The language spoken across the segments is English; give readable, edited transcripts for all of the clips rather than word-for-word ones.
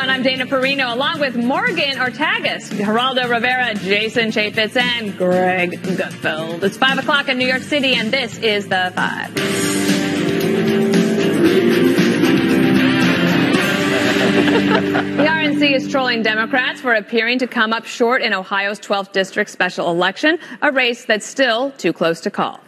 I'm Dana Perino, along with Morgan Ortagus, Geraldo Rivera, Jason Chaffetz, and Greg Gutfeld. It's 5 o'clock in New York City, and this is The Five. The RNC is trolling Democrats for appearing to come up short in Ohio's 12th district special election, a race that's still too close to call.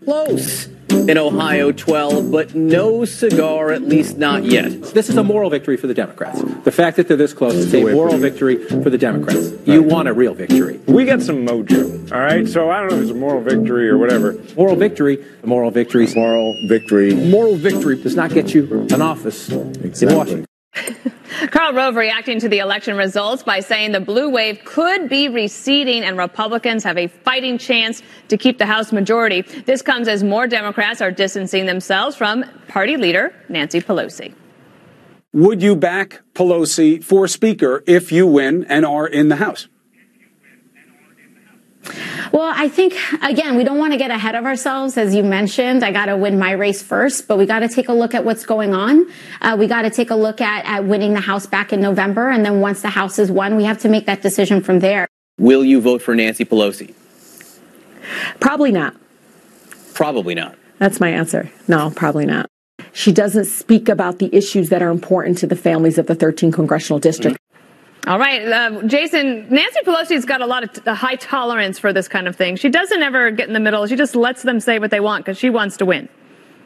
Close in Ohio 12, but no cigar, at least not yet. This is a moral victory for the Democrats. The fact that they're this close is a moral victory for the Democrats. You want a real victory. We got some mojo, all right? So I don't know if it's a moral victory or whatever. Moral victory does not get you an office in Washington. Karl Rove reacting to the election results by saying the blue wave could be receding and Republicans have a fighting chance to keep the House majority. This comes as more Democrats are distancing themselves from party leader Nancy Pelosi. Would you back Pelosi for Speaker if you win and are in the House? Well, I think, again, we don't want to get ahead of ourselves. As you mentioned, I got to win my race first, but we got to take a look at what's going on. We got to take a look at winning the House back in November. And then once the House is won, we have to make that decision from there. Will you vote for Nancy Pelosi? Probably not. Probably not. That's my answer. No, probably not. She doesn't speak about the issues that are important to the families of the 13th congressional district. All right, Jason, Nancy Pelosi's got a lot of high tolerance for this kind of thing. She doesn't ever get in the middle. She just lets them say what they want because she wants to win.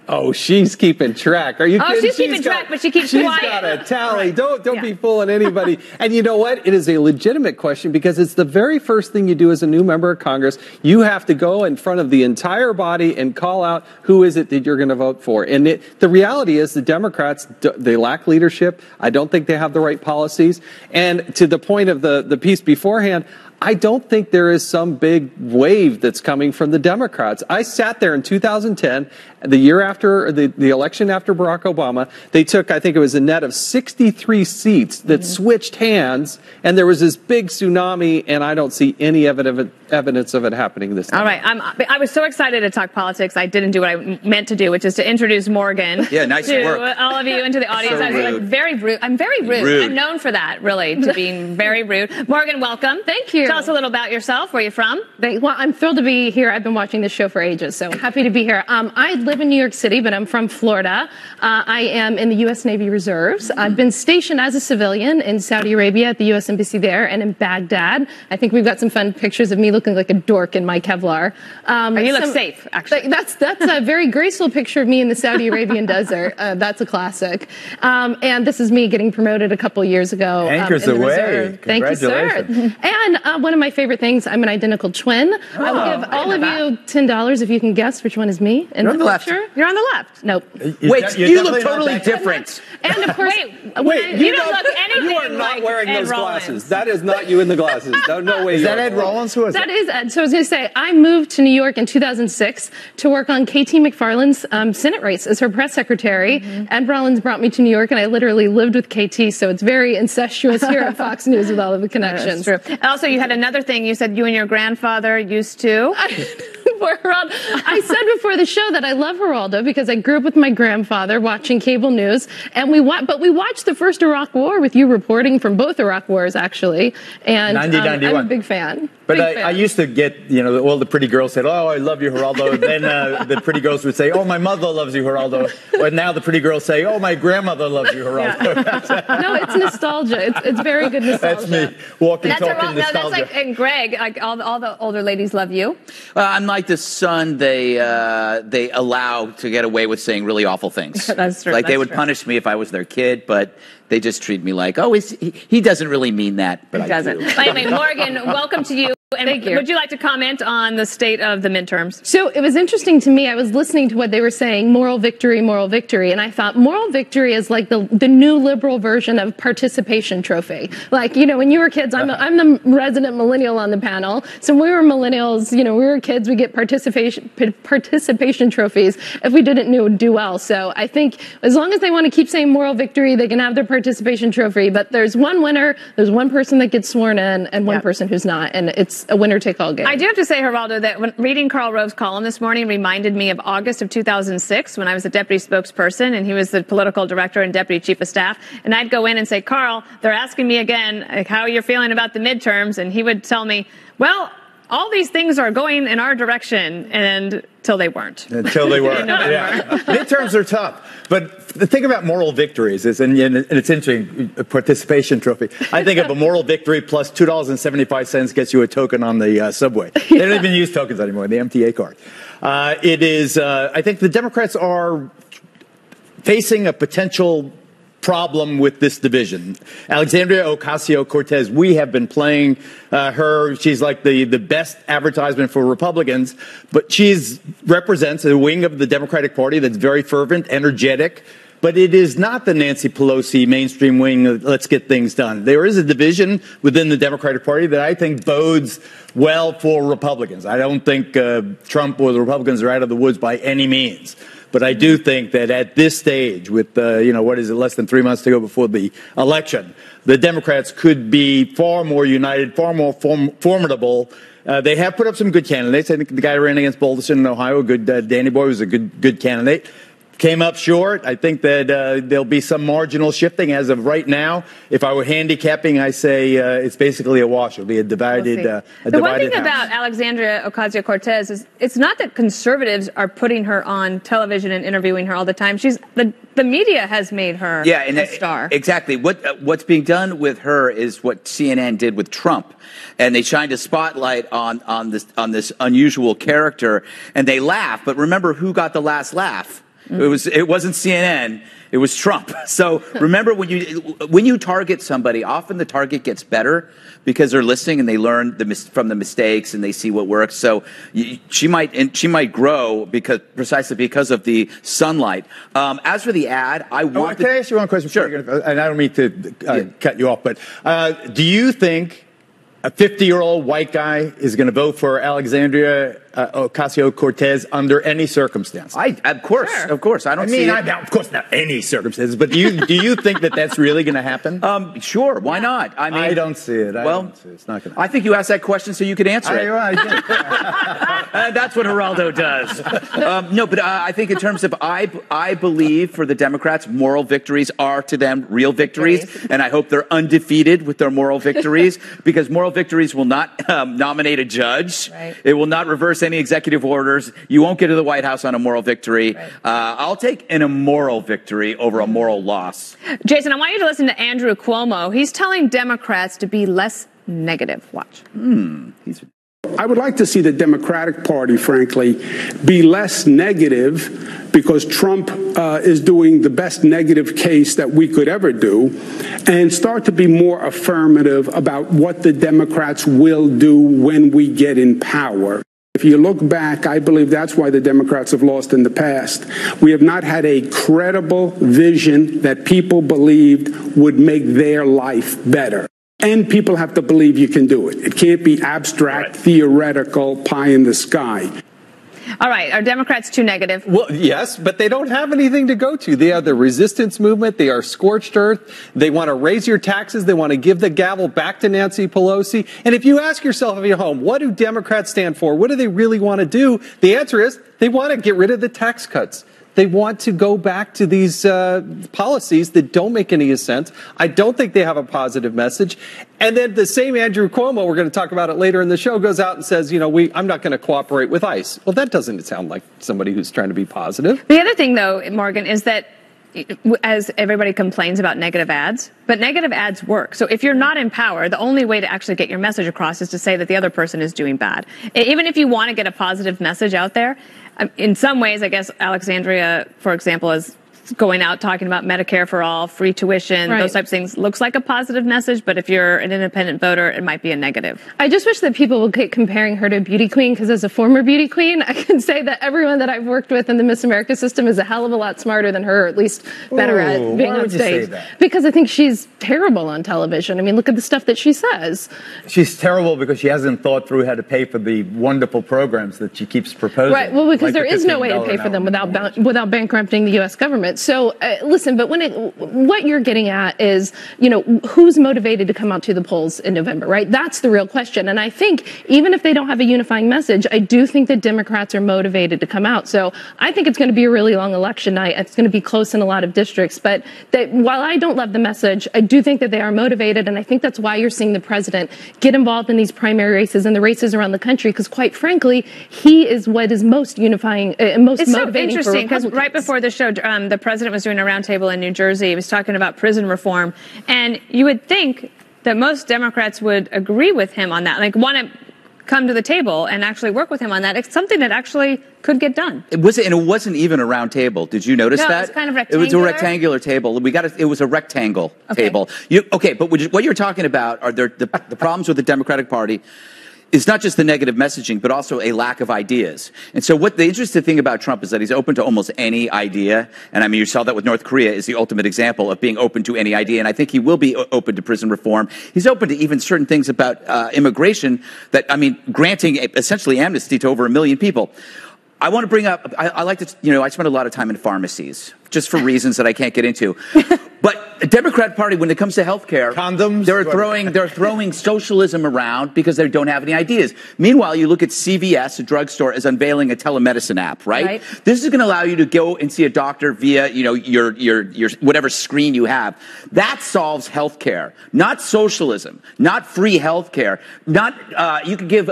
Oh, she's keeping track. Are you kidding? Oh, she's keeping track, but she keeps quiet. She's got a tally. Don't be fooling anybody. And you know what? It is a legitimate question because it's the very first thing you do as a new member of Congress. You have to go in front of the entire body and call out who is it that you're going to vote for. And the reality is the Democrats, they lack leadership. I don't think they have the right policies. And to the point of the piece beforehand, I don't think there is some big wave that's coming from the Democrats. I sat there in 2010, the year after the election after Barack Obama. They took, I think it was a net of 63 seats that switched hands, and there was this big tsunami, and I don't see any evidence of it happening this time. All right. I was so excited to talk politics, I didn't do what I meant to do, which is to introduce Morgan. Yeah, nice to work. All of you and to the audience. So I was like, very rude. I'm very rude. I'm known for that, really, to being very rude. Morgan, welcome. Thank you. Tell us a little about yourself. Where are you from? Well, I'm thrilled to be here. I've been watching this show for ages, so happy to be here. I live in New York City, but I'm from Florida. I am in the U.S. Navy Reserves. I've been stationed as a civilian in Saudi Arabia at the U.S. Embassy there and in Baghdad. I think we've got some fun pictures of me looking like a dork in my Kevlar. You look safe, actually. That's a very graceful picture of me in the Saudi Arabian desert. That's a classic. And this is me getting promoted a couple years ago. Anchors in the away. Reserve. Thank you, sir. And one of my favorite things, I'm an identical twin. I will give all of you $10 if you can guess which one is me. You're on the left. You're on the left. Nope. Wait, you look totally different. And of course, wait, you don't look anything You are not like wearing Ed those Rollins. glasses. That is not you in the glasses. No way. Is that Ed Rollins? Who is that? That is Ed. So I was going to say, I moved to New York in 2006 to work on KT McFarland's Senate race as her press secretary. Ed Rollins brought me to New York, and I literally lived with KT, so it's very incestuous here at Fox News with all of the connections. That's true. Also, you had another thing. You said you and your grandfather used to. I said before the show that I love Geraldo because I grew up with my grandfather watching cable news, and we watched the first Iraq War with you reporting from both Iraq wars, actually. And I'm a big fan. But I used to get, all the pretty girls said, "Oh, I love you, Geraldo." And then the pretty girls would say, "Oh, my mother loves you, Geraldo." But now the pretty girls say, "Oh, my grandmother loves you, Geraldo." No, it's nostalgia. It's very good nostalgia. That's me walking, talking nostalgia. That's like, and Greg, like all the older ladies love you. I'm like the son they allow to get away with saying really awful things. That's true. Like they would punish me if I was their kid, but they just treat me like, oh, he doesn't really mean that, but he doesn't. Anyway, Morgan, welcome to you. And Thank you. Would you like to comment on the state of the midterms? So it was interesting to me. I was listening to what they were saying, moral victory, and I thought moral victory is like the new liberal version of participation trophy. Like, when you were kids, I'm the resident millennial on the panel. So when we were millennials, we were kids, we get participation trophies if we didn't do well. So I think as long as they want to keep saying moral victory, they can have their participation trophy. But there's one winner, there's one person that gets sworn in, and one person who's not. And it's a winner-take-all game. I do have to say, Geraldo, that when reading Karl Rove's column this morning reminded me of August of 2006 when I was a deputy spokesperson and he was the political director and deputy chief of staff. And I'd go in and say, Karl, they're asking me again like, how you're feeling about the midterms. And he would tell me, well, all these things are going in our direction, and until they weren't. Until they weren't. Yeah. Midterms are tough. But the thing about moral victories is, and it's interesting, a participation trophy. I think of a moral victory plus $2.75 gets you a token on the subway. They don't even use tokens anymore, the MTA card. I think the Democrats are facing a potential problem with this division. Alexandria Ocasio-Cortez, we have been playing her. She's like the best advertisement for Republicans, but she represents a wing of the Democratic Party that's very fervent, energetic, but it is not the Nancy Pelosi mainstream wing of let's get things done. There is a division within the Democratic Party that I think bodes well for Republicans. I don't think Trump or the Republicans are out of the woods by any means. But I do think that at this stage, with, less than 3 months to go before the election, the Democrats could be far more united, far more formidable. They have put up some good candidates. I think the guy who ran against Bolderson in Ohio, Danny Boy, was a good candidate. Came up short. I think that there'll be some marginal shifting as of right now. If I were handicapping, I say it's basically a wash. It'll be a divided house. The one thing about Alexandria Ocasio-Cortez is it's not that conservatives are putting her on television and interviewing her all the time. The media has made her a star. Exactly. What's being done with her is what CNN did with Trump. And they shined a spotlight on this unusual character, and they laugh. But remember who got the last laugh? It wasn't CNN. It was Trump. So remember, when you target somebody, often the target gets better because they're listening and they learn from the mistakes and they see what works. So she might grow precisely because of the sunlight. As for the ad, can I ask you one question? Sure. And I don't mean to cut you off, but do you think a 50-year-old white guy is going to vote for Alexandria Ocasio-Cortez under any circumstance? Of course. I don't see it. Of course, not any circumstances. But do you think that that's really going to happen? Sure. Why not? I don't see it. It's not going to. I think you asked that question so you could answer it. I did. That's what Geraldo does. No, but I think in terms of I believe for the Democrats, moral victories are to them real victories, and I hope they're undefeated with their moral victories because moral victories will not nominate a judge. Right. It will not reverse any executive orders. You won't get to the White House on a moral victory. Right. I'll take an immoral victory over a moral loss. Jason, I want you to listen to Andrew Cuomo. He's telling Democrats to be less negative. Watch. I would like to see the Democratic Party, frankly, be less negative because Trump is doing the best negative case that we could ever do, and start to be more affirmative about what the Democrats will do when we get in power. If you look back, I believe that's why the Democrats have lost in the past. We have not had a credible vision that people believed would make their life better. And people have to believe you can do it. It can't be abstract, theoretical, pie in the sky. All right. Are Democrats too negative? Well, yes, but they don't have anything to go to. They are the resistance movement. They are scorched earth. They want to raise your taxes. They want to give the gavel back to Nancy Pelosi. And if you ask yourself at your home, what do Democrats stand for? What do they really want to do? The answer is they want to get rid of the tax cuts. They want to go back to these policies that don't make any sense. I don't think they have a positive message. And then the same Andrew Cuomo, we're going to talk about it later in the show, goes out and says, I'm not going to cooperate with ICE. Well, that doesn't sound like somebody who's trying to be positive. The other thing, though, Morgan, is that as everybody complains about negative ads, but negative ads work. So if you're not in power, the only way to actually get your message across is to say that the other person is doing bad. Even if you want to get a positive message out there, in some ways, I guess Alexandria, for example, is going out talking about Medicare for all, free tuition, those types of things. Looks like a positive message, but if you're an independent voter, it might be a negative. I just wish that people would keep comparing her to a beauty queen, because as a former beauty queen, I can say that everyone that I've worked with in the Miss America system is a hell of a lot smarter than her, or at least better at being on stage. Because I think she's terrible on television. I mean, look at the stuff that she says. She's terrible because she hasn't thought through how to pay for the wonderful programs that she keeps proposing. Right, well, because there is no way to pay for them without bankrupting the U.S. government. So listen, but what you're getting at is, who's motivated to come out to the polls in November, right? That's the real question. And I think even if they don't have a unifying message, I do think that Democrats are motivated to come out. So I think it's going to be a really long election night. It's going to be close in a lot of districts. But while I don't love the message, I do think that they are motivated. And I think that's why you're seeing the president get involved in these primary races and the races around the country, because quite frankly, he is what is most unifying, most motivating for Republicans. It's so interesting because right before the show, the president was doing a roundtable in New Jersey. He was talking about prison reform. And you would think that most Democrats would agree with him on that, like want to come to the table and actually work with him on that. It's something that actually could get done. It wasn't even a round table. Did you notice that? No, it was kind of rectangular. It was a rectangular table. It was a rectangle table. But what you're talking about are the problems with the Democratic Party. It's not just the negative messaging, but also a lack of ideas. And so what the interesting thing about Trump is that he's open to almost any idea. And I mean, you saw that with North Korea is the ultimate example of being open to any idea. And I think he will be open to prison reform. He's open to even certain things about immigration that, I mean, granting essentially amnesty to over 1 million people. I want to bring up, I like to, I spend a lot of time in pharmacies, just for reasons that I can't get into. But the Democrat Party, when it comes to health care, condoms, they're throwing socialism around because they don't have any ideas. Meanwhile, you look at CVS, a drugstore, as unveiling a telemedicine app, right? This is going to allow you to go and see a doctor via, your whatever screen you have. That solves health care, not socialism, not free health care, not, you could give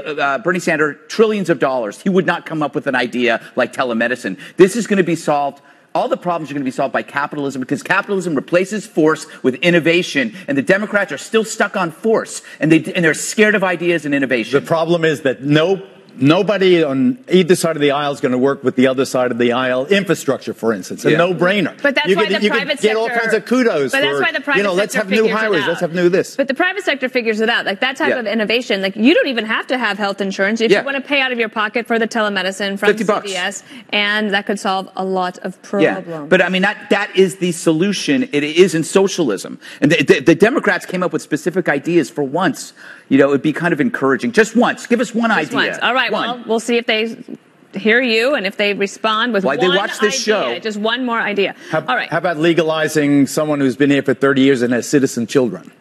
Bernie Sanders trillions of dollars. He would not come up with an idea like telemedicine. This is going to be solved. All the problems are going to be solved by capitalism because capitalism replaces force with innovation, and the Democrats are still stuck on force, and they're scared of ideas and innovation. The problem is that nobody on either side of the aisle is going to work with the other side of the aisle. Infrastructure, for instance, a no-brainer. But that's why the private sector get all kinds of kudos. But that's why the private sector let's have new highways, let's have new this. But the private sector figures it out. Like that type of innovation, like you don't even have to have health insurance if you want to pay out of your pocket for the telemedicine from CVS, and that could solve a lot of problems. Yeah. But I mean, that is the solution. It isn't socialism. And the Democrats came up with specific ideas for once. It would be kind of encouraging. Just once. Give us one idea. Once. All right. Well, we'll see if they hear you and if they respond with one idea. They watch this show. Just one more idea. All right. How about legalizing someone who's been here for 30 years and has citizen children?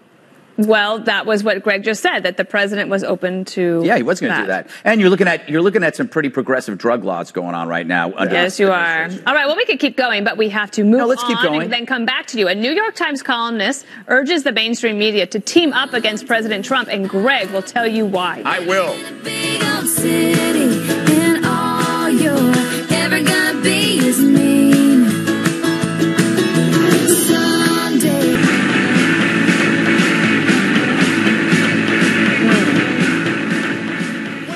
Well, that was what Greg just said, that the president was open to. Yeah, he was going to do that. And you're looking at some pretty progressive drug laws going on right now. Yes, you are. All right, well, we could keep going, but we have to move let's keep going. And then come back to you. A New York Times columnist urges the mainstream media to team up against President Trump, and Greg will tell you why. I will. Big old city, and all you're ever gonna be is mean.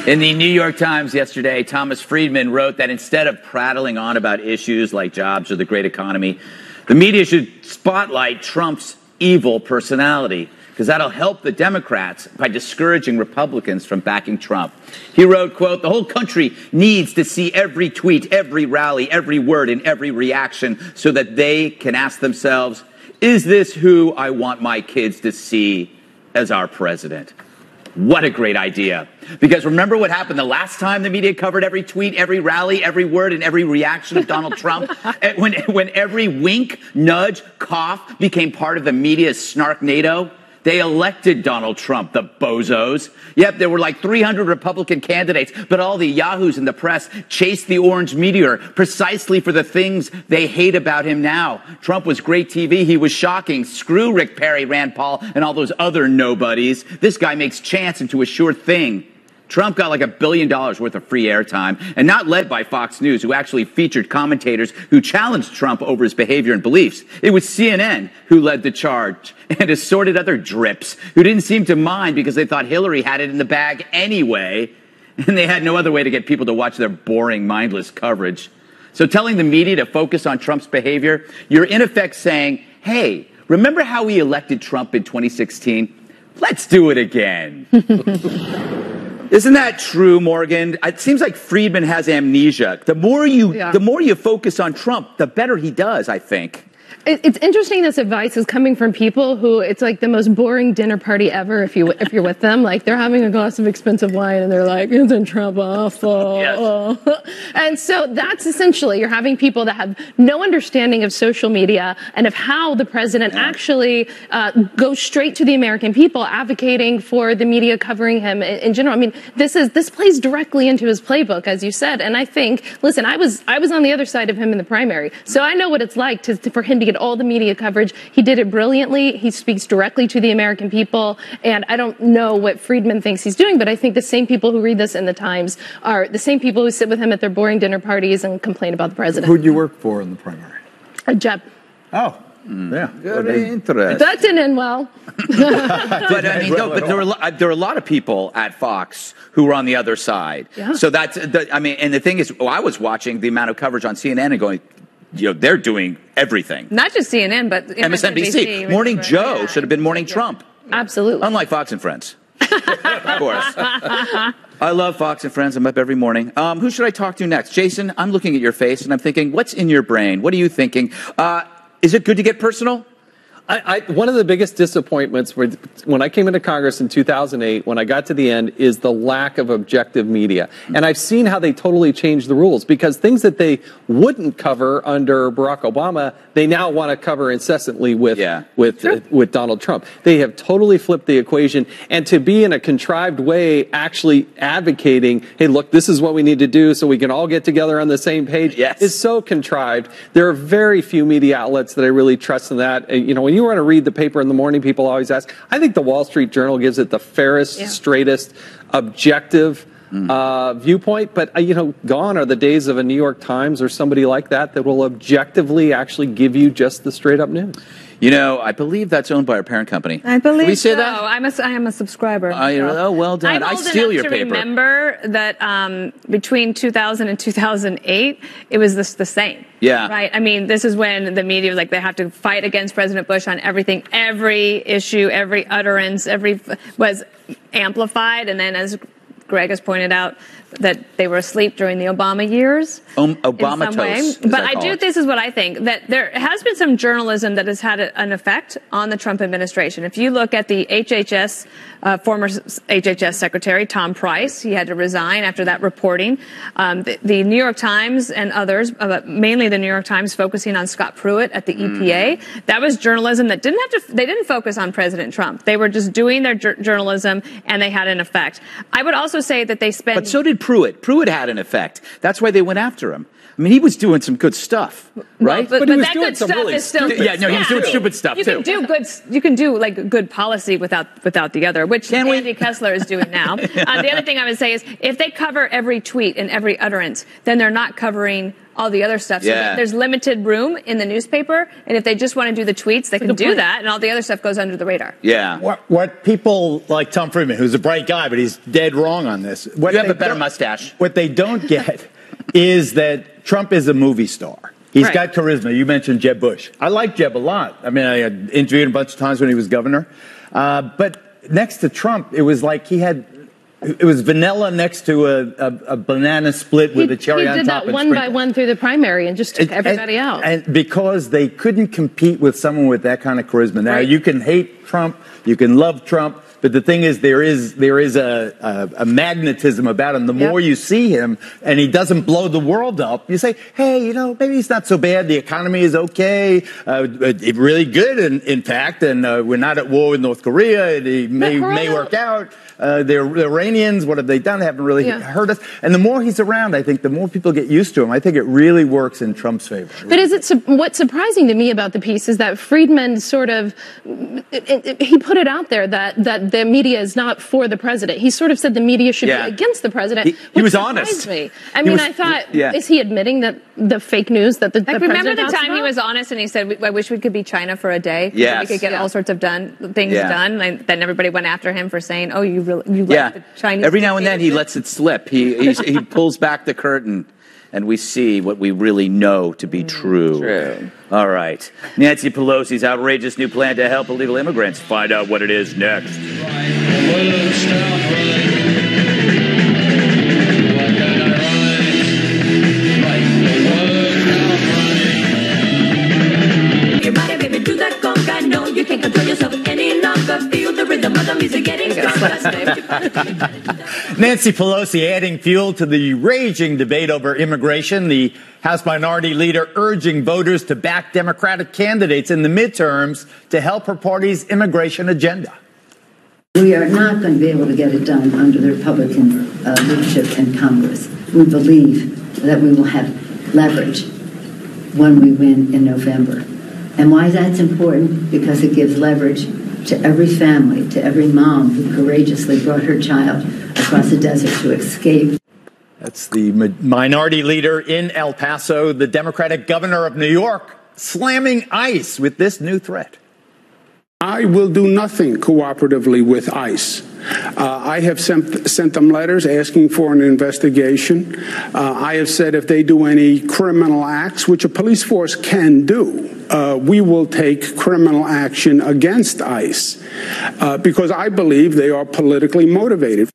In the New York Times yesterday, Thomas Friedman wrote that instead of prattling on about issues like jobs or the great economy, the media should spotlight Trump's evil personality, because that'll help the Democrats by discouraging Republicans from backing Trump. He wrote, quote, "The whole country needs to see every tweet, every rally, every word, and every reaction so that they can ask themselves, is this who I want my kids to see as our president?" What a great idea. Because remember what happened the last time the media covered every tweet, every rally, every word, and every reaction of Donald Trump? When every wink, nudge, cough became part of the media's snarknado? They elected Donald Trump, the bozos. Yep, there were like 300 Republican candidates, but all the yahoos in the press chased the orange meteor precisely for the things they hate about him now. Trump was great TV. He was shocking. Screw Rick Perry, Rand Paul, and all those other nobodies. This guy makes chance into a sure thing. Trump got like $1 billion worth of free airtime, and not led by Fox News, who actually featured commentators who challenged Trump over his behavior and beliefs. It was CNN who led the charge, and assorted other drips who didn't seem to mind because they thought Hillary had it in the bag anyway, and they had no other way to get people to watch their boring, mindless coverage. So telling the media to focus on Trump's behavior, you're in effect saying, hey, remember how we elected Trump in 2016? Let's do it again. Isn't that true, Morgan? It seems like Friedman has amnesia. The more you focus on Trump, the better he does, I think. It's interesting this advice is coming from people who it's like the most boring dinner party ever if you're with them. Like they're having a glass of expensive wine and they're like, isn't Trump awful? Yes. And so that's essentially, you're having people that have no understanding of social media and of how the president actually goes straight to the American people, advocating for the media covering him in general. I mean, this plays directly into his playbook, as you said. And I think, listen, I was on the other side of him in the primary, so I know what it's like for him to get all the media coverage. He did it brilliantly. He speaks directly to the American people, and I don't know what Friedman thinks he's doing, but I think the same people who read this in the Times are the same people who sit with him at their boring dinner parties and complain about the president. Who'd you work for in the primary? Jeb. Oh. Yeah, very interesting. That didn't end well. But I mean, no, but there were a lot of people at Fox who were on the other side. Yeah. So I mean, and the thing is, I was watching the amount of coverage on CNN and going, they're doing everything. Not just CNN, but MSNBC. Morning Joe should have been Morning Trump. Absolutely. Unlike Fox and Friends. Of course. I love Fox and Friends. I'm up every morning. Who should I talk to next? Jason, I'm looking at your face and I'm thinking, what's in your brain? What are you thinking? Is it good to get personal? One of the biggest disappointments when I came into Congress in 2008, when I got to the end, is the lack of objective media. And I've seen how they totally changed the rules, because things that they wouldn't cover under Barack Obama, they now want to cover incessantly with Donald Trump. They have totally flipped the equation. And to be in a contrived way actually advocating, hey, look, this is what we need to do so we can all get together on the same page, is so contrived. There are very few media outlets that I really trust in that. When you want to read the paper in the morning, people always ask. I think the Wall Street Journal gives it the fairest, straightest, objective viewpoint. But, gone are the days of a New York Times or somebody like that will objectively actually give you just the straight up news. I believe that's owned by our parent company. I believe Can we say so. that? I am a subscriber. Oh, well done. I'm I old steal enough your to paper. remember that between 2000 and 2008, it was the same. Yeah. Right? I mean, this is when the media was like, they have to fight against President Bush on everything. Every issue, every utterance, was amplified. And then, as Greg has pointed out, that they were asleep during the Obama years. Obama-tose. But this is what I think, that there has been some journalism that has had an effect on the Trump administration. If you look at the HHS, former HHS Secretary, Tom Price, he had to resign after that reporting. The New York Times and others, mainly the New York Times, focusing on Scott Pruitt at the EPA. That was journalism that they didn't focus on President Trump. They were just doing their journalism, and they had an effect. I would also say that they spent... But so did Pruitt. Pruitt had an effect. That's why they went after him. I mean, he was doing some good stuff, right? But that good stuff is still... he was doing stupid stuff, too. You can do good policy without the other, which Andy Kessler is doing now. The other thing I would say is, if they cover every tweet and every utterance, then they're not covering all the other stuff. So there's limited room in the newspaper, and if they just want to do the tweets, they can do that, and all the other stuff goes under the radar. Yeah. What people like Tom Friedman, who's a bright guy, but he's dead wrong on this. You have a better mustache. What they don't get is that Trump is a movie star. He's got charisma. You mentioned Jeb Bush. I like Jeb a lot. I mean, I interviewed him a bunch of times when he was governor. But next to Trump, it was like it was vanilla next to a banana split with a cherry on top. He did that one by one through the primary and just took everybody out. And because they couldn't compete with someone with that kind of charisma. Now, you can hate Trump, you can love Trump, but the thing is, there is a magnetism about him. The more you see him, and he doesn't blow the world up, you say, hey, maybe he's not so bad. The economy is okay, really good, in fact, and we're not at war with North Korea. It may work out. The Iranians, what have they done? They haven't really hurt us. And the more he's around, I think, the more people get used to him. I think it really works in Trump's favor. But what's surprising to me about the piece is that Friedman sort of, he put it out there that the media is not for the president. He sort of said the media should be against the president. He was honest. Me. I thought, is he admitting that the fake news that the president remember the time he was honest and he said, I wish we could be China for a day. Yes. So we could get all sorts of things done. And then everybody went after him for saying, oh, you like the Chinese. Every now and then he lets it slip. He pulls back the curtain, and we see what we really know to be true. All right. Nancy Pelosi's outrageous new plan to help illegal immigrants. Find out what it is next. You can't control yourself any longer. Feel the rhythm of the music getting stronger. Nancy Pelosi adding fuel to the raging debate over immigration. The House Minority Leader urging voters to back Democratic candidates in the midterms to help her party's immigration agenda. We are not going to be able to get it done under the Republican leadership in Congress. We believe that we will have leverage when we win in November. And why that's important? Because it gives leverage to every family, to every mom who courageously brought her child across the desert to escape. That's the minority leader in El Paso, the Democratic governor of New York, slamming ICE with this new threat. I will do nothing cooperatively with ICE. I have sent them letters asking for an investigation. I have said if they do any criminal acts, which a police force can do, we will take criminal action against ICE because I believe they are politically motivated.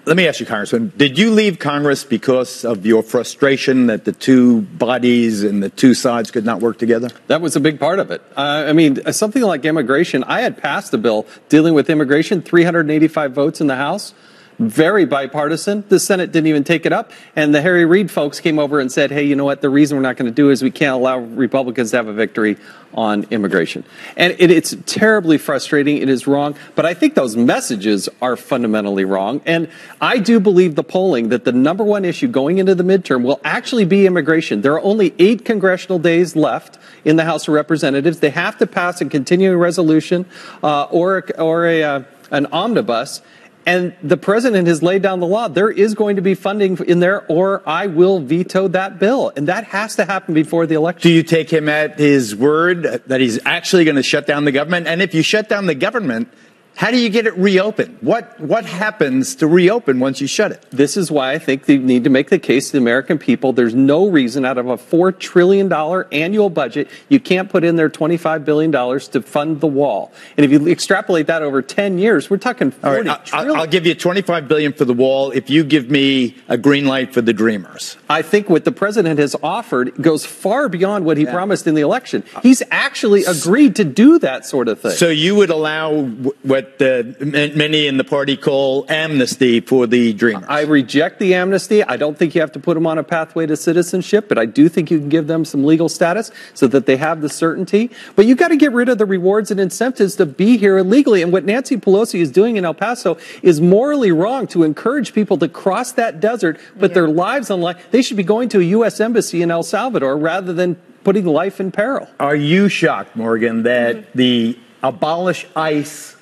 Let me ask you, Congressman, did you leave Congress because of your frustration that the two bodies and the two sides could not work together? That was a big part of it. I mean, something like immigration, I had passed a bill dealing with immigration, 385 votes in the House. Very bipartisan. The Senate didn't even take it up. And the Harry Reid folks came over and said, hey, you know what? The reason we're not going to do is we can't allow Republicans to have a victory on immigration. And it's terribly frustrating. It is wrong. But I think those messages are fundamentally wrong. And I do believe the polling that the number one issue going into the midterm will actually be immigration. There are only 8 congressional days left in the House of Representatives. They have to pass a continuing resolution or an omnibus. And the president has laid down the law. There is going to be funding in there, or I will veto that bill. And that has to happen before the election. Do you take him at his word that he's actually going to shut down the government? And if you shut down the government, how do you get it reopened? What happens to reopen once you shut it? This is why I think they need to make the case to the American people. There's no reason out of a $4 trillion annual budget, you can't put in there $25 billion to fund the wall. And if you extrapolate that over 10 years, we're talking $40 trillion. I'll give you $25 billion for the wall if you give me a green light for the Dreamers. I think what the president has offered goes far beyond what he promised in the election. He's actually agreed to do that sort of thing. So you would allow what many in the party call amnesty for the Dreamers? I reject the amnesty. I don't think you have to put them on a pathway to citizenship, but I do think you can give them some legal status so that they have the certainty. But you've got to get rid of the rewards and incentives to be here illegally. And what Nancy Pelosi is doing in El Paso is morally wrong to encourage people to cross that desert, put their lives on line. They should be going to a U.S. embassy in El Salvador rather than putting life in peril. Are you shocked, Morgan, that the abolish ICE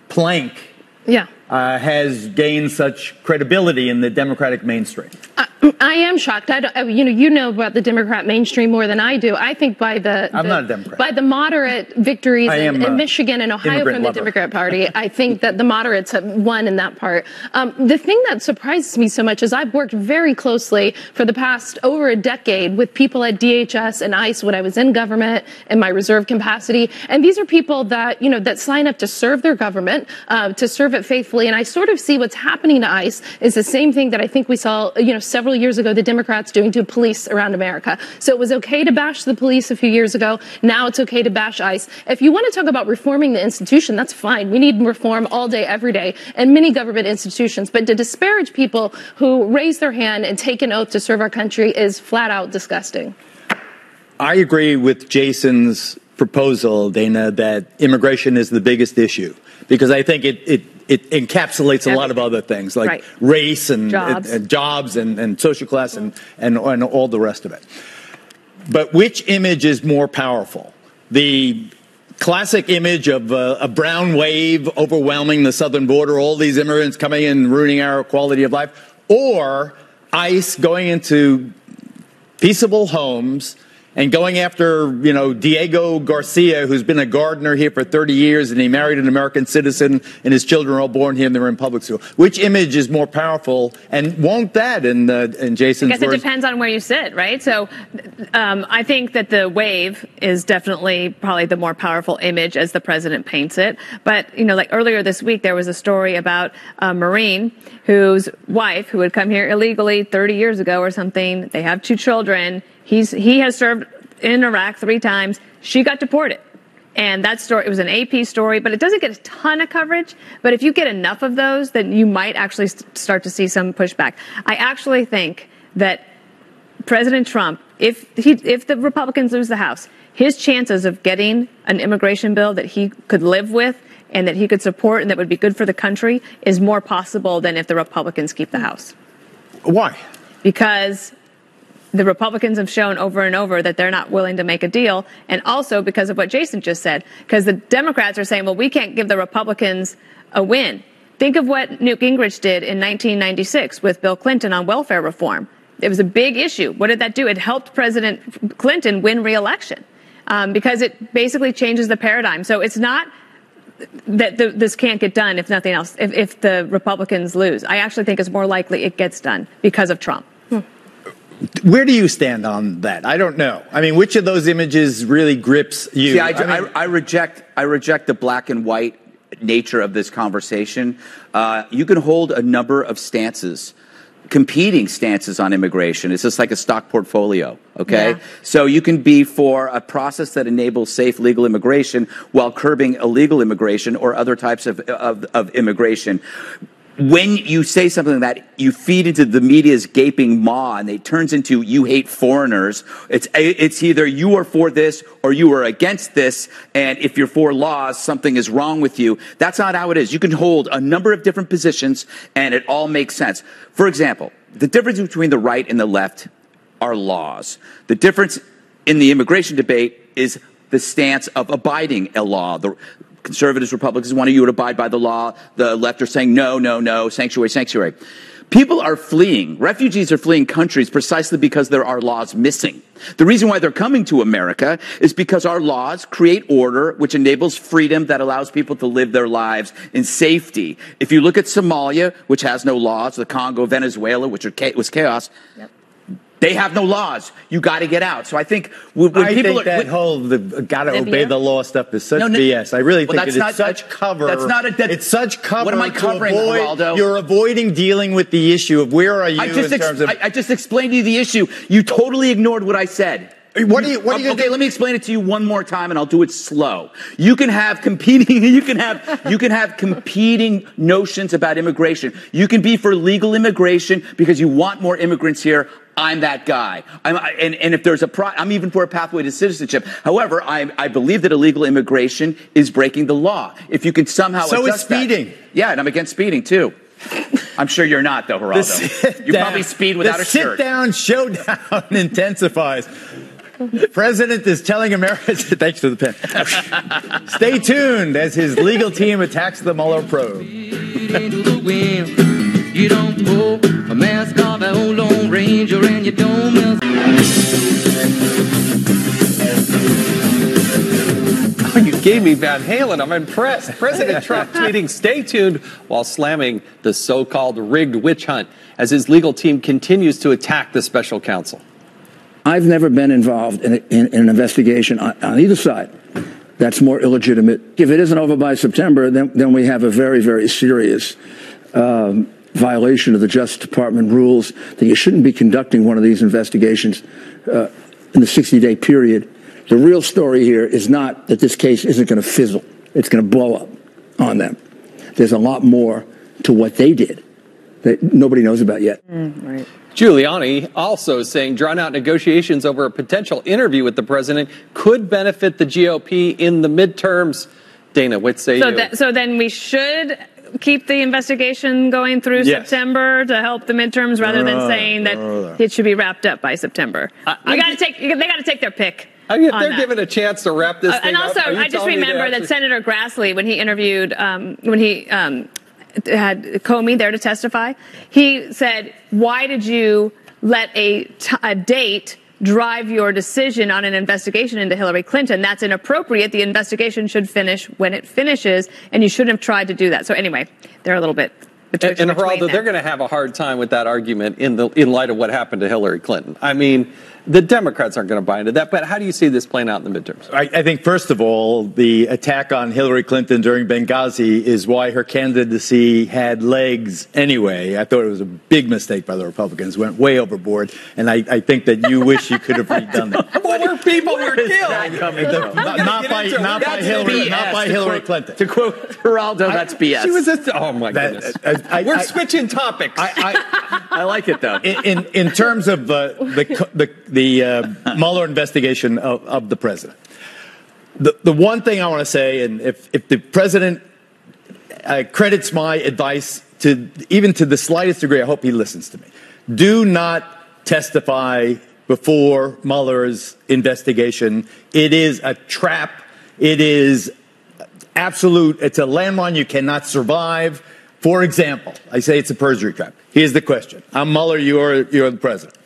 plank has gained such credibility in the Democratic mainstream? I am shocked. You know about the Democrat mainstream more than I do. I think I'm not a Democrat. By the moderate victories in Michigan and Ohio from the Democrat Party, I think that the moderates have won in that part. The thing that surprises me so much is I've worked very closely for the past over a decade with people at DHS and ICE when I was in government in my reserve capacity. And these are people that, that sign up to serve their government, to serve it faithfully. And I sort of see what's happening to ICE is the same thing that I think we saw, several years ago, the Democrats doing to police around America. So it was okay to bash the police a few years ago. Now it's okay to bash ICE. If you want to talk about reforming the institution, that's fine. We need reform all day, every day, in many government institutions. But to disparage people who raise their hand and take an oath to serve our country is flat out disgusting. I agree with Jason's proposal, Dana, that immigration is the biggest issue, because I think it encapsulates a lot of other things like race and jobs and social class and all the rest of it. But which image is more powerful? The classic image of a brown wave overwhelming the southern border, all these immigrants coming in and ruining our quality of life, or ICE going into peaceable homes and going after, Diego Garcia, who's been a gardener here for 30 years, and he married an American citizen, and his children are all born here and they're in public school. Which image is more powerful? And won't that, in Jason's words? I guess it depends on where you sit, right? So I think that the wave is definitely probably the more powerful image as the president paints it. But, like earlier this week, there was a story about a Marine whose wife, who had come here illegally 30 years ago or something, they have 2 children. He has served in Iraq 3 times. She got deported. And that story, it was an AP story, but it doesn't get a ton of coverage. But if you get enough of those, then you might actually start to see some pushback. I actually think that President Trump, if the Republicans lose the House, his chances of getting an immigration bill that he could live with and that he could support and that would be good for the country is more possible than if the Republicans keep the House. Why? Because the Republicans have shown over and over that they're not willing to make a deal, and also because of what Jason just said, because the Democrats are saying, well, we can't give the Republicans a win. Think of what Newt Gingrich did in 1996 with Bill Clinton on welfare reform. It was a big issue. What did that do? It helped President Clinton win re-election because it basically changes the paradigm. So it's not that this can't get done if nothing else, if the Republicans lose. I actually think it's more likely it gets done because of Trump. Where do you stand on that? I don't know. I mean, which of those images really grips you? See, I reject the black and white nature of this conversation. You can hold a number of stances, competing stances on immigration. It's just like a stock portfolio, okay? Yeah. So you can be for a process that enables safe, legal immigration while curbing illegal immigration or other types of immigration. When you say something like that, you feed into the media's gaping maw, and it turns into you hate foreigners. It's either you are for this or you are against this, and if you're for laws, something is wrong with you. That's not how it is. You can hold a number of different positions, and it all makes sense. For example, the difference between the right and the left are laws. The difference in the immigration debate is the stance of abiding a law. The conservatives, Republicans want you to abide by the law. The left are saying no, no, no, sanctuary, sanctuary. People are fleeing. Refugees are fleeing countries precisely because there are laws missing. The reason why they're coming to America is because our laws create order, which enables freedom that allows people to live their lives in safety. If you look at Somalia, which has no laws, the Congo, Venezuela, which was chaos, yep. They have no laws. You got to get out. So I think when people think that whole got to obey the law stuff is such BS. I really think it is such cover. That's not it's such cover. What am I covering, Geraldo? You're avoiding dealing with the issue of where are you in terms of. I just explained to you the issue. You totally ignored what I said. What do you okay, let me explain it to you one more time, and I'll do it slow. You can have competing notions about immigration. You can be for legal immigration because you want more immigrants here. I'm that guy. And if there's I'm even for a pathway to citizenship. However, I believe that illegal immigration is breaking the law. If you can somehow so is speeding. That. Yeah, and I'm against speeding too. I'm sure you're not, though, Geraldo. You probably speed without a shirt. The sit-down showdown intensifies. President is telling America, thanks for the pen. Stay tuned as his legal team attacks the Mueller probe. You don't pull a mask off an old Lone Ranger and you don't mess. Oh, you gave me Van Halen. I'm impressed. President Trump tweeting, stay tuned, while slamming the so-called rigged witch hunt as his legal team continues to attack the special counsel. I've never been involved in an investigation on either side that's more illegitimate. If it isn't over by September, then we have a very, very serious violation of the Justice Department rules that you shouldn't be conducting one of these investigations in the 60-day period. The real story here is not that this case isn't going to fizzle. It's going to blow up on them. There's a lot more to what they did that nobody knows about yet. Right. Giuliani also saying drawn-out negotiations over a potential interview with the president could benefit the GOP in the midterms. Dana, what say you? So then we should keep the investigation going through September to help the midterms, rather than saying that it should be wrapped up by September. They got to take their pick. They're given a chance to wrap this thing up. And also, I just remember that Senator Grassley, when he interviewed, had Comey there to testify, he said, why did you let a date drive your decision on an investigation into Hillary Clinton? That's inappropriate. The investigation should finish when it finishes, and you shouldn't have tried to do that. So anyway, they're a little bit between. And Geraldo, they're going to have a hard time with that argument in light of what happened to Hillary Clinton. I mean, The Democrats aren't going to buy into that. But how do you see this playing out in the midterms? I think, first of all, the attack on Hillary Clinton during Benghazi is why her candidacy had legs anyway. I thought it was a big mistake by the Republicans. Went way overboard. And I think that you wish you could have redone that. More people were killed. Not by Hillary Clinton. To quote Geraldo, that's BS. She was oh, my goodness. We're switching topics. I like it, though. In terms of the Mueller investigation of the president, the one thing I want to say, and if the president credits my advice to even to the slightest degree, I hope he listens to me. Do not testify before Mueller's investigation. It is a trap. It is absolute. It's a landmine you cannot survive. For example, I say it's a perjury trap. Here's the question. I'm Mueller. You're the president.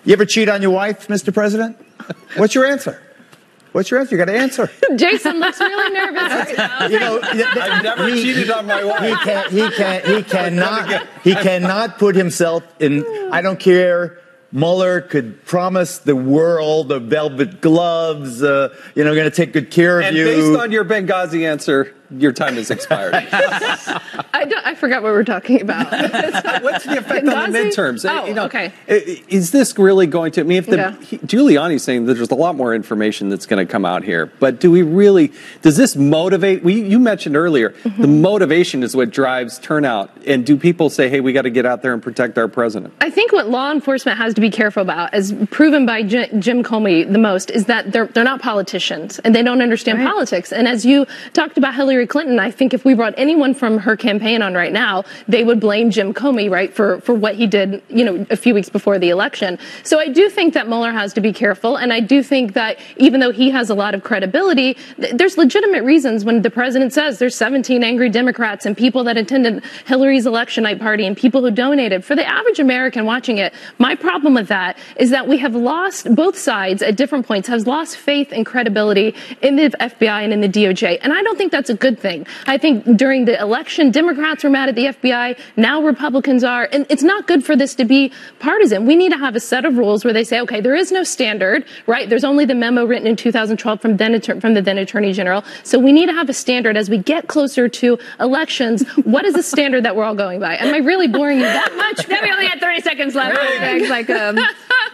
You ever cheat on your wife, Mr. President? What's your answer? What's your answer? You got to answer. Jason looks really nervous right now. You know, I've never cheated on my wife. He cannot put himself in. I don't care. Mueller could promise the world the velvet gloves. Going to take good care of you. And based on your Benghazi answer, your time has expired. I forgot what we're talking about. What's the effect on the midterms? Oh, okay. Is this really going to? I mean, if Giuliani's saying that there's a lot more information that's going to come out here, but do we really? Does this motivate? You mentioned earlier the motivation is what drives turnout, and do people say, "Hey, we got to get out there and protect our president"? I think what law enforcement has to be careful about, as proven by Jim Comey the most, is that they're not politicians and they don't understand politics. And as you talked about Hillary Clinton, I think if we brought anyone from her campaign on right now, they would blame Jim Comey, right, for what he did, a few weeks before the election. So I do think that Mueller has to be careful, and I do think that even though he has a lot of credibility, there's legitimate reasons when the president says there's 17 angry Democrats and people that attended Hillary's election night party and people who donated. For the average American watching it, my problem with that is that we have lost, both sides at different points, has lost faith and credibility in the FBI and in the DOJ. And I don't think that's a good thing. I think during the election, Democrats were mad at the FBI. Now Republicans are. And it's not good for this to be partisan. We need to have a set of rules where they say, okay, there is no standard, right? There's only the memo written in 2012 from the then Attorney General. So we need to have a standard as we get closer to elections. What is the standard that we're all going by? Am I really boring you that much? Then we only had 30 seconds left.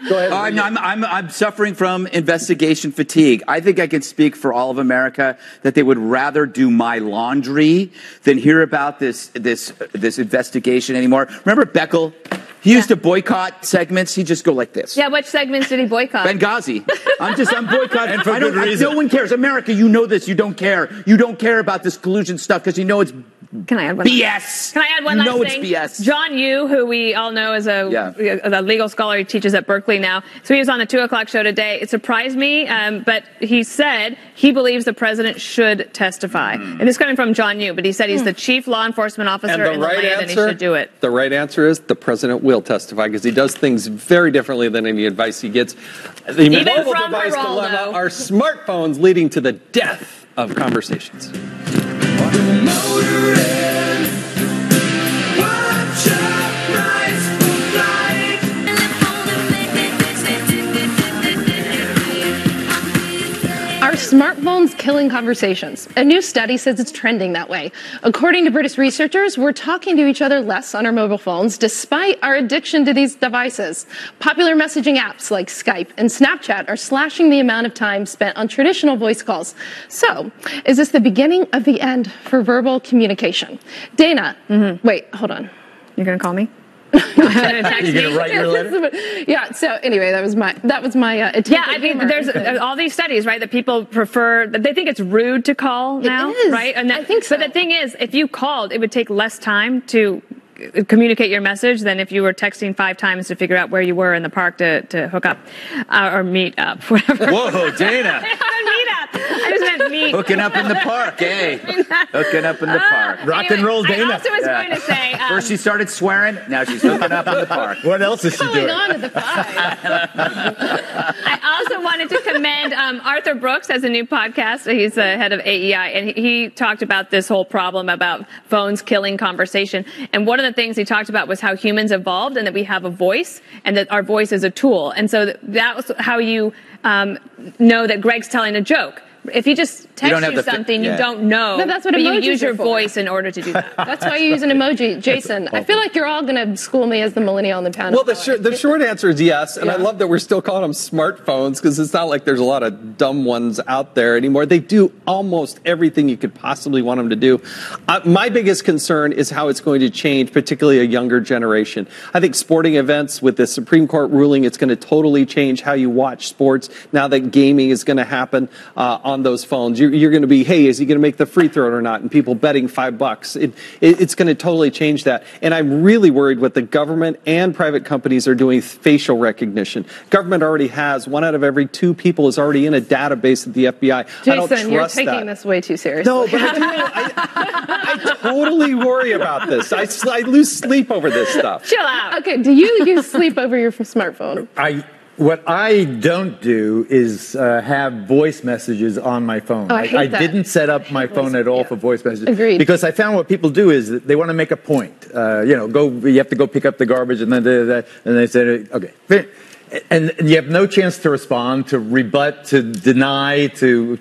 Go ahead. I'm suffering from investigation fatigue. I think I can speak for all of America that they would rather do my laundry than hear about this investigation anymore. Remember Beckel? He used to boycott segments. He'd just go like this. Yeah, which segments did he boycott? Benghazi. I'm boycotting. And for good reason. No one cares. America, you know this. You don't care. You don't care about this collusion stuff because you know it's Can I add one? BS. Can I add one last thing? You know it's BS. John Yoo, who we all know is a legal scholar, he teaches at Berkeley now. So he was on the 2 o'clock show today. It surprised me, but he said he believes the president should testify. And this is coming from John Yoo, but he said he's the chief law enforcement officer in the land and he should do it. The right answer is the president will testify because he does things very differently than any advice he gets. The mobile device dilemma are smartphones leading to the death of conversations. Are smartphones killing conversations? A new study says it's trending that way. According to British researchers, we're talking to each other less on our mobile phones despite our addiction to these devices. Popular messaging apps like Skype and Snapchat are slashing the amount of time spent on traditional voice calls. So, is this the beginning of the end for verbal communication? Dana, wait, hold on. You're going to call me? You're going to write your letter? Yeah, so anyway, that was my attempt. Yeah, I mean, there's all these studies, right, that people prefer, they think it's rude to call now, right? And I think so. But the thing is, if you called, it would take less time to communicate your message than if you were texting 5 times to figure out where you were in the park to hook up or meet up, whatever. Whoa, Dana. I just meant meet. Hooking up in the park, eh? Hooking up in the park. Rock and roll Dana. I also was going to say... First she started swearing, now she's hooking up in the park. What else is she doing? On at the 5. I also wanted to commend Arthur Brooks has a new podcast. He's the head of AEI, and he talked about this whole problem about phones killing conversation. And one of the things he talked about was how humans evolved and that we have a voice and that our voice is a tool. And so that was how you know that Greg's telling a joke. If he just texts you something you don't know, No, that's what but you emojis use your are for. voice in order to do that. That's why you use an emoji. Jason, I feel like you're all going to school me as the millennial on the panel. Well, the short answer is yes, and I love that we're still calling them smartphones because it's not like there's a lot of dumb ones out there anymore. They do almost everything you could possibly want them to do. My biggest concern is how it's going to change, particularly a younger generation. I think sporting events with the Supreme Court ruling, it's going to totally change how you watch sports now that gaming is going to happen on those phones. You're going to be, hey, is he going to make the free throw or not? And people betting $5. It's going to totally change that. And I'm really worried what the government and private companies are doing with facial recognition. Government already has 1 out of every 2 people is already in a database at the FBI. Jason, I don't trust you're taking that. this way too seriously. No, but I totally worry about this. I lose sleep over this stuff. Chill out. Okay, do you use sleep over your smartphone? What I don't do is have voice messages on my phone. Oh, I hate that. didn't set up my phone at all for voice messages. Agreed. Because I found what people do is that they want to make a point. You have to go pick up the garbage, and then they say, okay. And you have no chance to respond, to rebut, to deny, so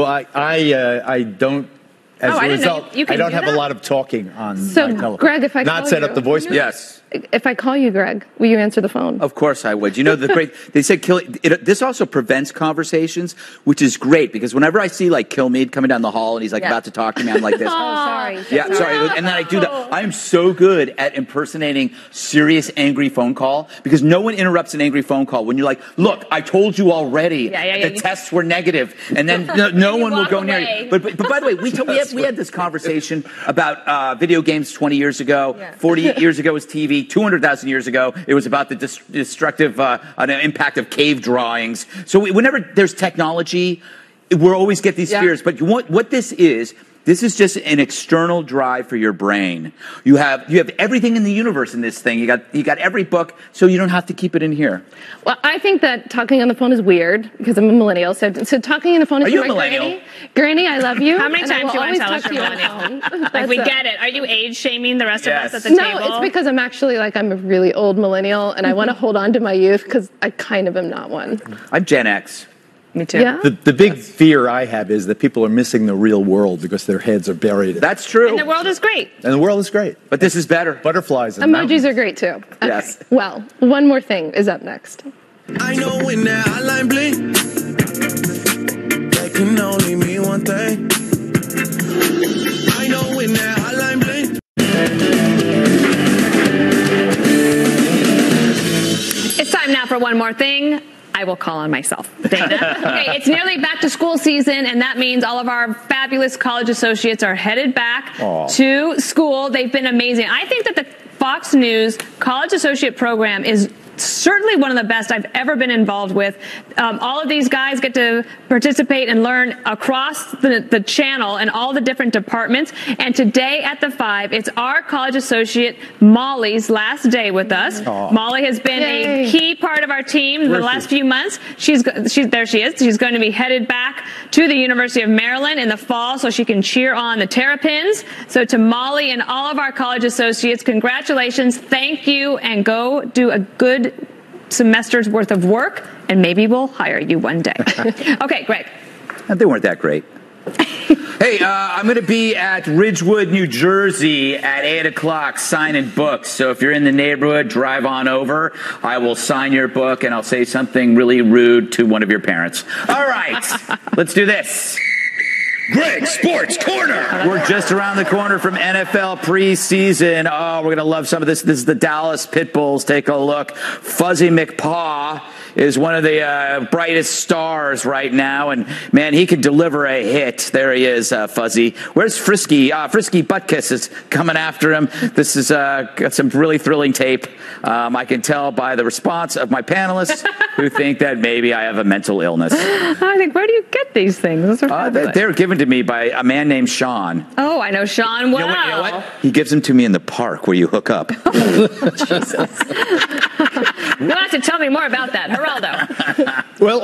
I don't. As a result, I don't have a lot of talking on my telephone. Greg, if I not call set you, up the voice. Yes. If I call you, Greg, will you answer the phone? Of course I would. You know, they said this also prevents conversations, which is great because whenever I see like Kilmeade coming down the hall and he's like about to talk to me, I'm like this. sorry. Yeah, sorry. And then I do that. I'm so good at impersonating serious, angry phone call because no one interrupts an angry phone call when you're like, look, I told you already the tests were negative. And then no one will go near you. But by the way, we had this conversation about video games 20 years ago. 40 years ago was TV. 200,000 years ago, it was about the destructive impact of cave drawings. So whenever there's technology, we'll always get these fears. But what this is just an external drive for your brain. You have everything in the universe in this thing. You got every book, so you don't have to keep it in here. Well, I think that talking on the phone is weird because I'm a millennial. So talking on the phone is Are you a millennial? Granny, I love you. How many times do you want to tell us you're millennial? Like, we get it. Are you age shaming the rest of us at the table? No, it's because I'm actually I'm a really old millennial and I want to hold on to my youth because I kind of am not one. I'm Gen X. Me too. Yeah? The big fear I have is that people are missing the real world because their heads are buried. That's true. And the world is great. But this is better. Butterflies and Emojis mountains. are great too. Okay. Yes. Well, one more thing is up next. I know when that hotline blink, that can only mean one thing. I know when that hotline blink. It's time now for one more thing. I will call on myself, Dana. Okay, it's nearly back to school season, and that means all of our fabulous college associates are headed back to school. They've been amazing. I think that the Fox News College Associate Program is certainly one of the best I've ever been involved with. All of these guys get to participate and learn across the channel and all the different departments. And today at the 5, it's our college associate Molly's last day with us. Molly has been a key part of our team the last few months. There she is. She's going to be headed back to the University of Maryland in the fall so she can cheer on the Terrapins. So to Molly and all of our college associates, congratulations, thank you, and go do a good semester's worth of work, and maybe we'll hire you one day. Okay, Greg. They weren't that great. Hey, I'm going to be at Ridgewood, New Jersey at 8 o'clock signing books. So if you're in the neighborhood, drive on over. I will sign your book, and I'll say something really rude to one of your parents. All right, let's do this. Greg Sports Corner. We're just around the corner from NFL preseason. Oh, we're going to love some of this. This is the Dallas Pitbulls. Take a look. Fuzzy McPaw is one of the brightest stars right now. And, man, he could deliver a hit. There he is, Fuzzy. Where's Frisky? Frisky Buttkiss is coming after him. This is got some really thrilling tape. I can tell by the response of my panelists who think that maybe I have a mental illness. I think, where do you get these things? Those are fabulous. They're given to me by a man named Sean. Oh, I know Sean well. You know what? He gives them to me in the park where you hook up. Jesus. You'll have to tell me more about that. Geraldo. Well,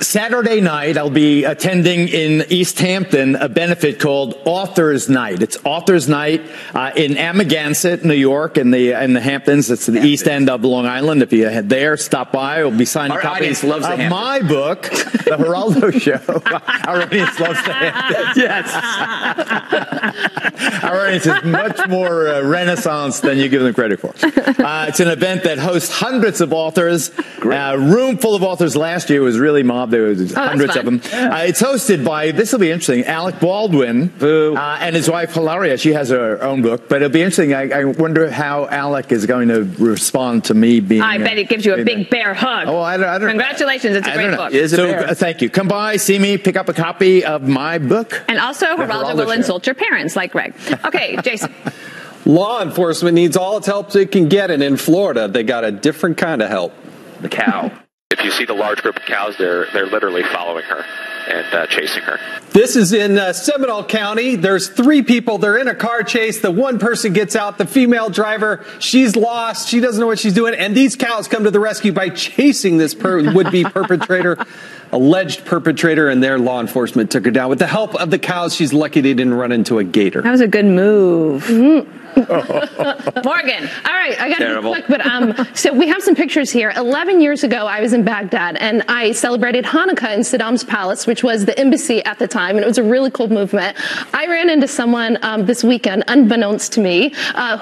Saturday night, I'll be attending in East Hampton a benefit called Authors Night. It's Authors Night in Amagansett, New York, in the Hamptons. It's the East End of Long Island. If you head there, stop by. We'll be signing copies of my book, The Geraldo Show. Our audience loves the Hamptons. Yes. Our audience is much more Renaissance than you give them credit for. It's an event that hosts hundreds of authors. A room full of authors last year was really mobbed. There was hundreds of them. It's hosted by, this will be interesting, Alec Baldwin and his wife Hilaria. She has her own book, but it'll be interesting. I wonder how Alec is going to respond to me being. I bet he gives you a big bear hug. Oh, I don't. Congratulations! It's a great book. Thank you. Come by, see me, pick up a copy of my book. And also, Geraldo will insult your parents, like Greg. Okay, Jason. Law enforcement needs all its help it can get, and in Florida, they got a different kind of help. The cow. If you see the large group of cows, they're literally following her and chasing her. This is in Seminole County. There's 3 people. They're in a car chase. The one person gets out, the female driver. She's lost. She doesn't know what she's doing. And these cows come to the rescue by chasing this would-be perpetrator, alleged perpetrator, and their law enforcement took her down. With the help of the cows, she's lucky they didn't run into a gator. That was a good move. Morgan. All right, I got to be quick, but so we have some pictures here. 11 years ago, I was in Baghdad, and I celebrated Hanukkah in Saddam's palace, which was the embassy at the time, and it was a really cool movement. I ran into someone this weekend, unbeknownst to me,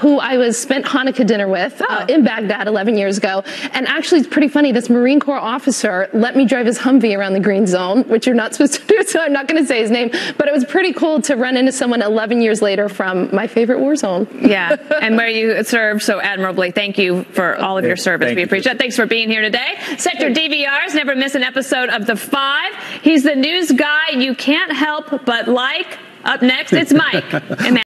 who I spent Hanukkah dinner with in Baghdad 11 years ago, and actually it's pretty funny. This Marine Corps officer let me drive his Humvee around the green zone, which you're not supposed to do, so I'm not going to say his name, but it was pretty cool to run into someone 11 years later from my favorite war zone. Yeah, and where you served so admirably. Thank you for all of your service. We appreciate it. Thanks for being here today. Set your DVRs. Never miss an episode of The Five. He's the news guy you can't help but like. Up next, it's Mike.